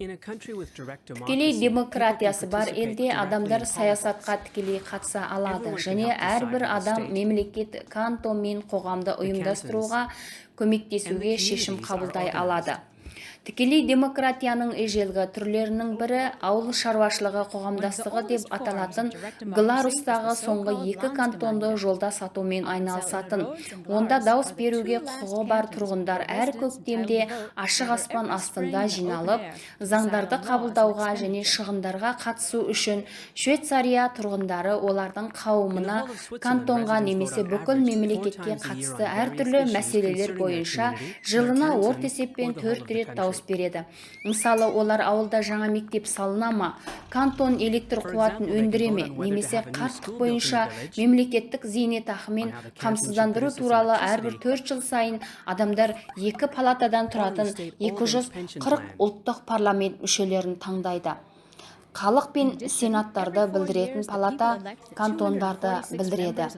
Тікелей демократиясы бар елде адамдар саясатқа тікелей қатыса алады және әрбір адам мемлекет, кантон мен қоғамды ұйымдастыруға көмектесуге шешім қабылдай алады. Тікелей демократияның ежелгі түрлерінің бірі ауыл шаруашылығы қоғамдастығы деп аталатын Беларусьтағы соңғы 2 кантонды жолда сатумен айналысатын. Онда дауыс беруге құқығы бар тұрғындар әр көктемде ашық аспан астында жиналып, заңдарды қабылдауға және шығындарға қатысу үшін Швейцария тұрғындары олардың қауымына, кантонға немесе бүкіл мемлекетке қатысты әртүрлі мәселелер бойынша жылына орта есеппен 4 рет дауыс береді. Мысалы, олар ауылда жаңа мектеп салына ма, кантон электр қуатын өндіре ме, немесе қарттық бойынша мемлекеттік зейнетақымен қамсыздандыру туралы әрбір 4 жыл сайын адамдар 2 палатадан тұратын 240 ұлттық парламент мүшелерін таңдайды. Халық пен сенаттарды білдіретін палата кантондарды білдіреді.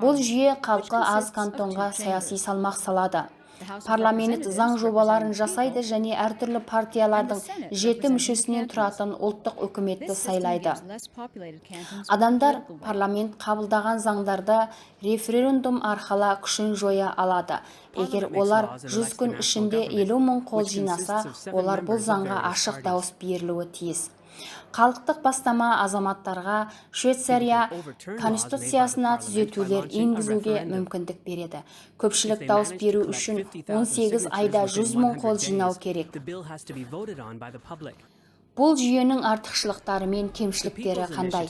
Бұл жүйе халқы аз кантонға саяси салмақ салады. Парламент заң жобаларын жасайды және әртүрлі партиялардың 7 мүшесінен тұратын ұлттық үкіметті сайлайды. Адамдар парламент қабылдаған заңдарды референдум арқылы күшін жоя алады. Егер олар 100 күн ішінде 50 мың қол жинаса, олар бұл заңға ашық дауыс берілуі тиіс. Халықтық бастама азаматтарға Швейцария конституциясына түзетулер енгізуге мүмкіндік береді. Көпшілік дауыс беру үшін 18 айда 100 мың қол жинау керек. Бұл жүйенің артықшылықтары мен кемшіліктері қандай?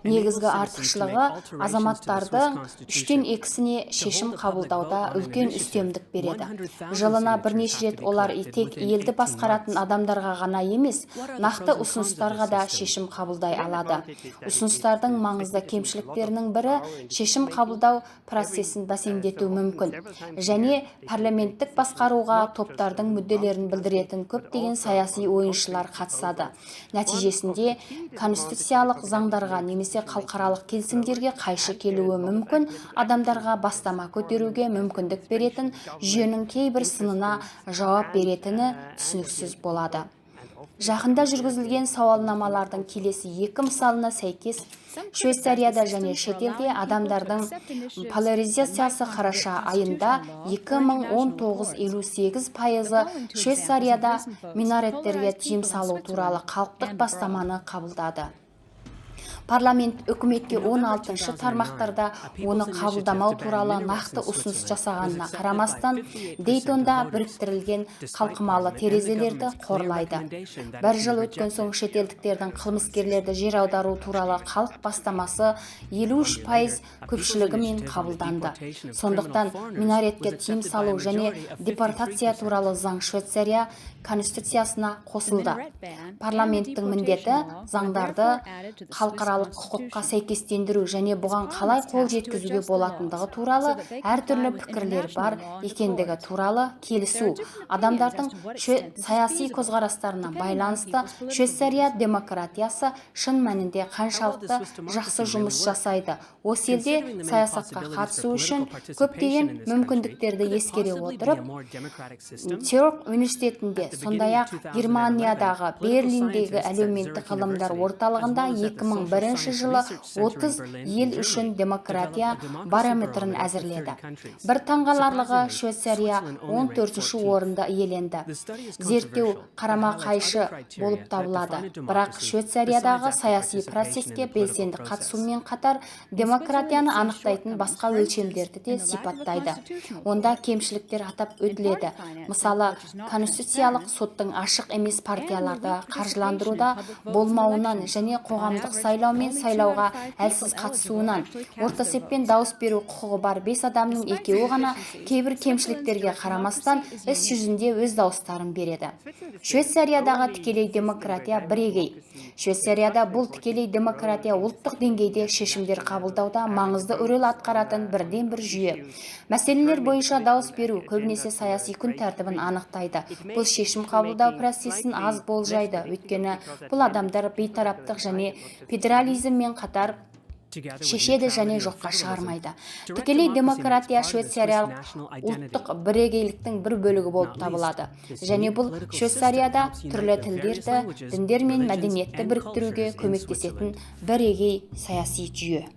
Негізгі артықшылығы азаматтардың 3-тен 2-сіне шешім қабылдауда үлкен үстемдік береді. Жылына бірнеше рет олар тек елді басқаратын адамдарға ғана емес, нақты ұсыныстарға да шешім қабылдай алады. Ұсыныстардың маңызды кемшіліктерінің бірі шешім қабылдау процесін бәсеңдету мүмкін. Және парламенттік басқаруға топтардың мүдделерін білдіретін көптеген саяси ойыншылар қатысады. Нәтижесінде конституциялық заңдарға немесе халықаралық келісімдерге қайшы келуі мүмкін, адамдарға бастама көтеруге мүмкіндік беретін жүйенің кейбір сынына жауап беретіні түсініксіз болады. Жақында жүргізілген сауалнамалардың келесі 2 мысалына сәйкес, Швейцарияда және шетелде адамдардың поляризациясы қараша айында 2019-58% Швейцарияда минареттерге тыйым салу туралы халықтық бастаманы қабылдады. Парламент үкіметке 16-шы тармақтарда оны қабылдамау туралы нақты ұсыныс жасағанына қарамастан, Дейтонда біріктірілген қалқымалы терезелерді қорлайды. Бір жыл өткен соң шетелдіктердің қылмыскерлерді жер аудару туралы халық бастамасы 53% көпшілігімен қабылданды. Сондықтан минаретке тыйым салу және депортация туралы заң Швейцария конституциясына қосылды. Парламенттің міндеті заңдарды халықаралық құқыққа сәйкестендіру және бұған қалай қол жеткізуге болатындығы туралы әртүрлі пікірлер бар екендігі туралы келісу. Адамдардың саяси көзқарастарына байланысты Швейцария демократиясы шын мәнінде қаншалықты жақсы жұмыс жасайды. Осы елде саясатқа қатысу үшін көптеген мүмкіндіктерді ескере отырып, Тюрк университетінде, сондай-ақ Германиядағы Берлиндегі әлеуметтік ғылымдар орталығында 2001 жылы 30 ел үшін демократия барометрін әзірледі. Бір таңғаларлығы Швейцария 14-ші орында иеленді. Зерттеу қарама-қайшы болып табылады. Бірақ Швейцариядағы саяси процеске белсенді қатысумен қатар демократияны анықтайтын басқа өлшемдерді де сипаттайды. Онда кемшіліктер атап өтіледі. Мысалы, конституциялық соттың ашық емес партияларды қаржыландыруда болмауынан және қоғамдық сайлаумен сайлауға әлсіз қатысуынан, орта есеппен дауыс беру құқығы бар 5 адамның 2-і ғана кейбір кемшіліктерге қарамастан іс жүзінде өз дауыстарын береді. Швейцариядағы тікелей демократия бірегей. Швейцарияда бұл тікелей демократия ұлттық деңгейде шешімдер қабылдауда маңызды рөл атқаратын бірден бір жүйе. Мәселелер бойынша дауыс беру көбінесе саяси күн тәртібін анықтайды. Бұл шешім қабылдау процесін аз болжайды, өйткені бұл адамдар бейтараптық және федерализммен қатар шешеді және жоққа шығармайды. Тікелей демократия швейцариялық ұлттық бірегейліктің бір бөлігі болып табылады. Және бұл Швейцарияда түрлі тілдерді, діндер мен мәдениетті біріктіруге көмектесетін бірегей саяси жүйе.